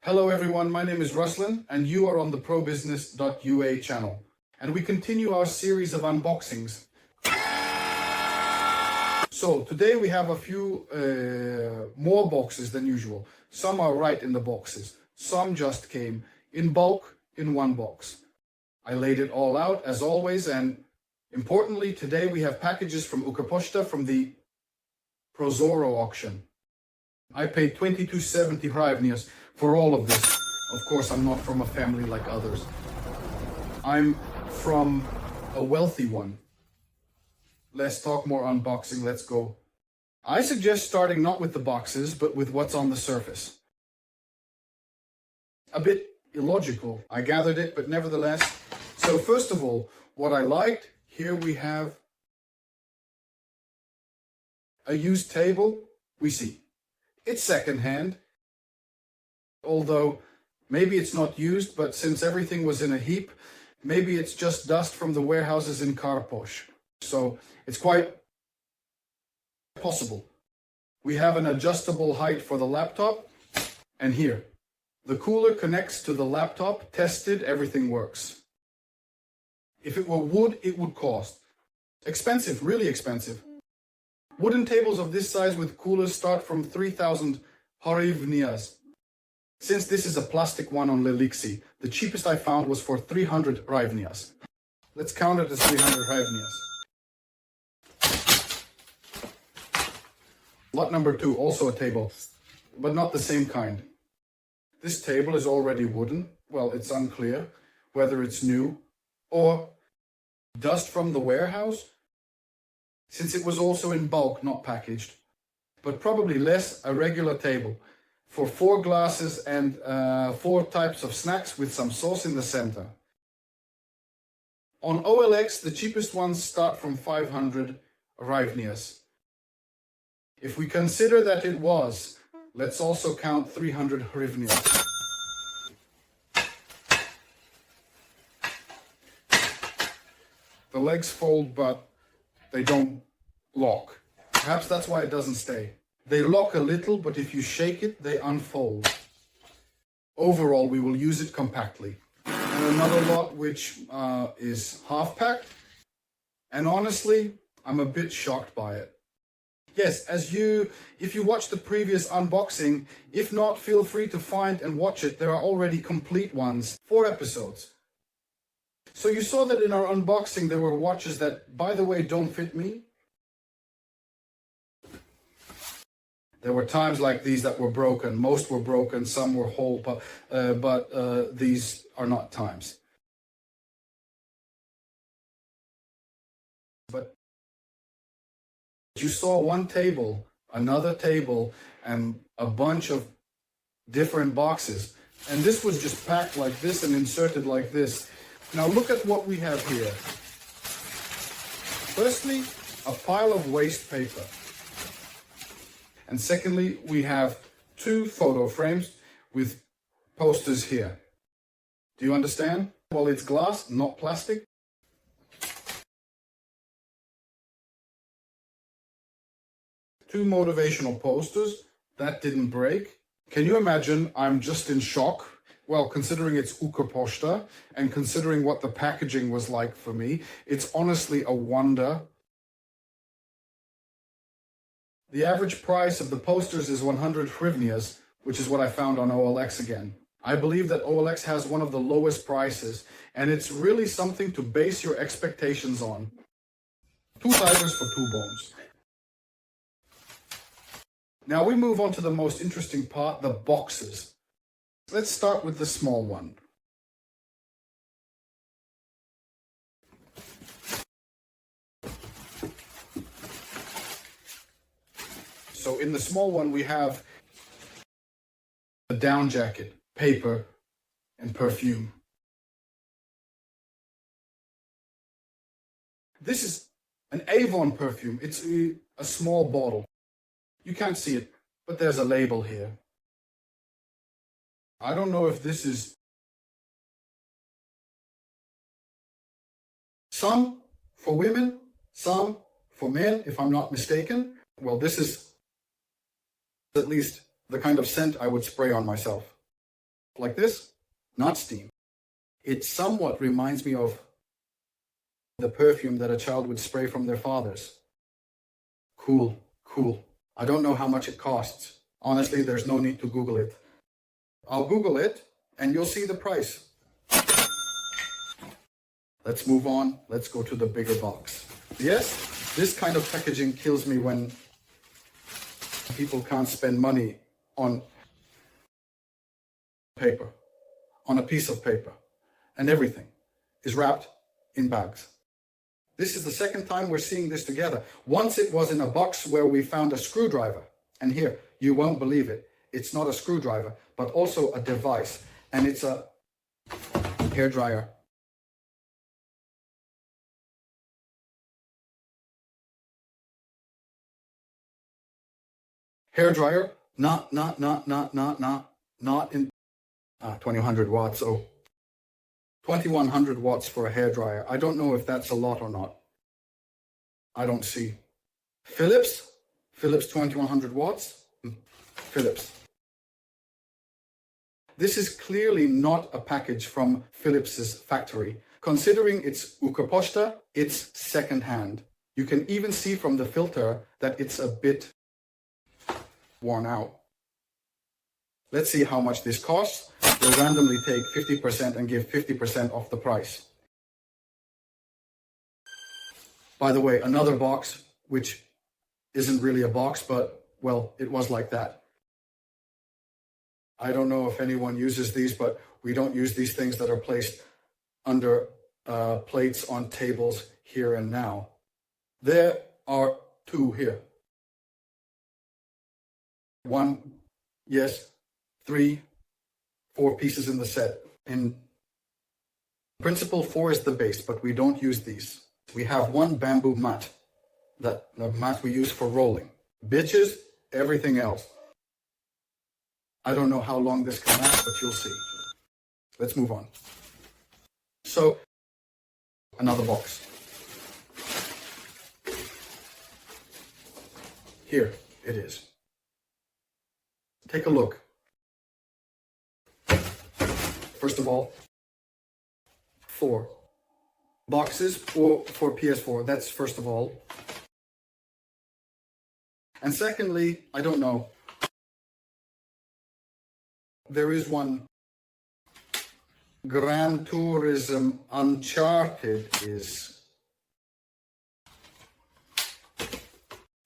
Hello everyone, my name is Ruslan and you are on the ProBusiness.ua channel. And we continue our series of unboxings. So today we have a few more boxes than usual. Some are right in the boxes. Some just came in bulk in one box. I laid it all out as always, and importantly today we have packages from Ukrposhta from the Prozoro auction. I paid 2270 hryvnias for all of this. Of course, I'm not from a family like others. I'm from a wealthy one. Less talk, more unboxing, let's go. I suggest starting not with the boxes, but with what's on the surface. A bit illogical, I gathered it, but nevertheless. So first of all, what I liked, here we have a used table, we see. It's secondhand, although maybe it's not used, but since everything was in a heap, maybe it's just dust from the warehouses in Karposh. So it's quite possible. We have an adjustable height for the laptop, and here, the cooler connects to the laptop, tested, everything works. If it were wood, it would cost. Expensive, really expensive. Wooden tables of this size with coolers start from 3,000 hryvnias. Since this is a plastic one on Lelixi, the cheapest I found was for 300 hryvnias. Let's count it as 300 hryvnias. Lot number 2, also a table, but not the same kind. This table is already wooden. Well, it's unclear whether it's new or dust from the warehouse, since it was also in bulk, not packaged, but probably less a regular table for 4 glasses and 4 types of snacks with some sauce in the center. On OLX, the cheapest ones start from 500 hryvnias. If we consider that it was, let's also count 300 hryvnias. The legs fold, but they don't lock. Perhaps that's why it doesn't stay. They lock a little, but if you shake it, they unfold. Overall, we will use it compactly. And another lot which is half-packed. And honestly, I'm a bit shocked by it. Yes, if you watched the previous unboxing, if not, feel free to find and watch it. There are already complete ones, 4 episodes. So you saw that in our unboxing there were watches that, by the way, don't fit me. There were times like these that were broken. Most were broken, some were whole, but these are not times. But you saw one table, another table, and a bunch of different boxes. And this was just packed like this and inserted like this. Now look at what we have here. Firstly, a pile of waste paper. And secondly, we have 2 photo frames with posters here. Do you understand? Well, it's glass, not plastic. Two motivational posters. That didn't break. Can you imagine? I'm just in shock. Well, considering it's Ukrposhta and considering what the packaging was like for me, it's honestly a wonder. The average price of the posters is 100 hryvnias, which is what I found on OLX again. I believe that OLX has one of the lowest prices, and it's really something to base your expectations on. 2 tigers for 2 bones. Now we move on to the most interesting part, the boxes. Let's start with the small one. So in the small one we have a down jacket, paper, and perfume. This is an Avon perfume. It's a small bottle. You can't see it, but there's a label here. I don't know if this is some for women, some for men, if I'm not mistaken. Well, this is at least the kind of scent I would spray on myself. like this, not steam. It somewhat reminds me of the perfume that a child would spray from their fathers. Cool, cool. I don't know how much it costs. Honestly, there's no need to Google it. I'll Google it and you'll see the price. Let's move on. Let's go to the bigger box. Yes, this kind of packaging kills me when people can't spend money on paper, on a piece of paper, and everything is wrapped in bags. This is the second time we're seeing this together. Once it was in a box where we found a screwdriver. And here, you won't believe it. It's not a screwdriver, but also a device. And it's a hairdryer. Hairdryer, not in 2100 watts. Oh, 2100 watts for a hairdryer. I don't know if that's a lot or not. I don't see. Philips 2100 watts. Philips. This is clearly not a package from Philips's factory. Considering it's Ukrposhta, it's second-hand. You can even see from the filter that it's a bit worn out. Let's see how much this costs. We'll randomly take 50% and give 50% off the price. By the way, another box, which isn't really a box, but, well, it was like that. I don't know if anyone uses these, but we don't use these things that are placed under plates on tables here and now. There are two here. One, yes, 3, 4 pieces in the set. In principle, 4 is the base, but we don't use these. We have one bamboo mat, the mat we use for rolling. Bitches, everything else. I don't know how long this can last, but you'll see. Let's move on. So, another box. Here it is. Take a look. First of all, 4 boxes for PS4. That's first of all. And secondly, I don't know. There is one. Gran Turismo Uncharted is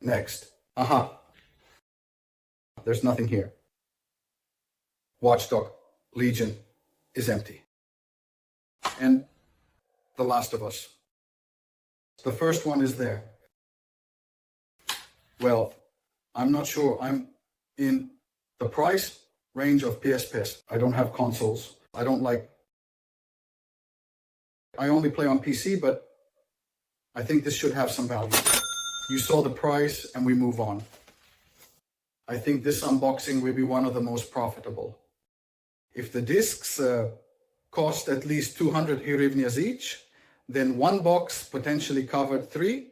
next. Aha. There's nothing here. Watch Dogs Legion is empty. And The Last of Us. The first one is there. Well, I'm not sure. I'm in the price range of PSP. I don't have consoles. I only play on PC, but I think this should have some value. You saw the price and we move on. I think this unboxing will be one of the most profitable. If the discs cost at least 200 hryvnias each, then one box potentially covered 3,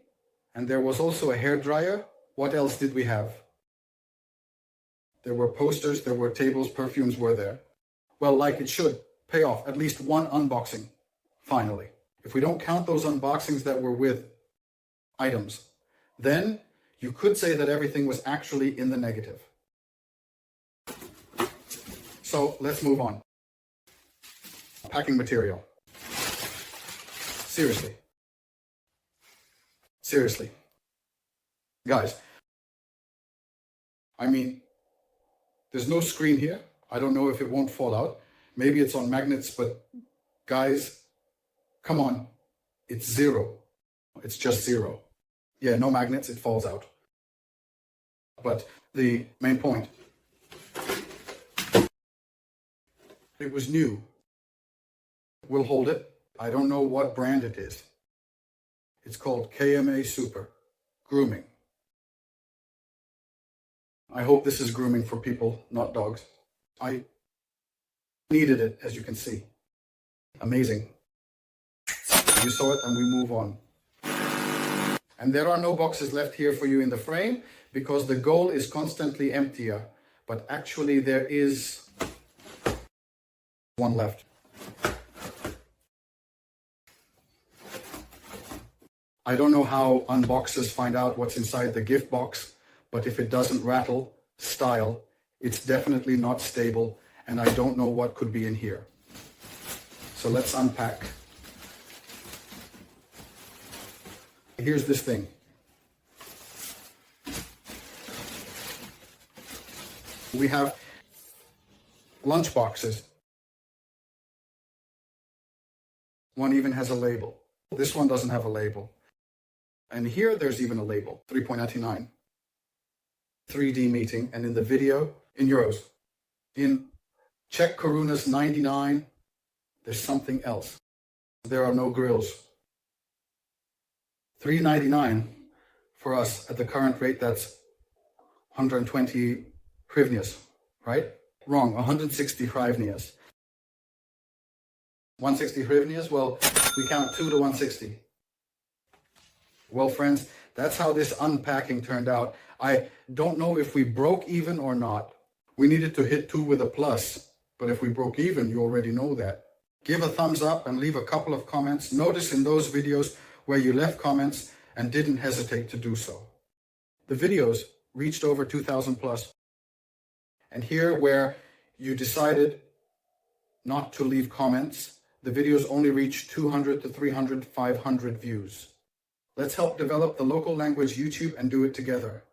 and there was also a hairdryer. What else did we have? There were posters, there were tables, perfumes were there. Well, like it should pay off, at least one unboxing, finally. If we don't count those unboxings that were with items, then you could say that everything was actually in the negative. So let's move on. Packing material. Seriously. Guys, I mean, there's no screen here. I don't know if it won't fall out. Maybe it's on magnets, but guys, come on. It's 0. It's just 0. Yeah, no magnets, it falls out. But the main point, it was new. We'll hold it. I don't know what brand it is. It's called KMA Super Grooming. I hope this is grooming for people, not dogs. I needed it, as you can see. Amazing. You saw it and we move on. And there are no boxes left here for you in the frame because the goal is constantly emptier. But actually there is One left. I don't know how unboxers find out what's inside the gift box, but if it doesn't rattle, style, it's definitely not stable, and I don't know what could be in here. So let's unpack. Here's this thing. We have lunch boxes. One even has a label. This one doesn't have a label. And here there's even a label, 3.99. 3D meeting, and in the video, in euros. In Czech korunas 99, there's something else. There are no grills. 3.99 for us at the current rate, that's 120 hryvnias, right? Wrong, 160 hryvnias. 160 hryvnias, well, we count 2 to 160. Well, friends, that's how this unpacking turned out. I don't know if we broke even or not. We needed to hit 2 with a plus, but if we broke even, you already know that. Give a thumbs up and leave a couple of comments. Notice in those videos where you left comments and didn't hesitate to do so. The videos reached over 2,000 plus. And here where you decided not to leave comments, the videos only reached 200 to 300, 500 views. Let's help develop the local language YouTube and do it together.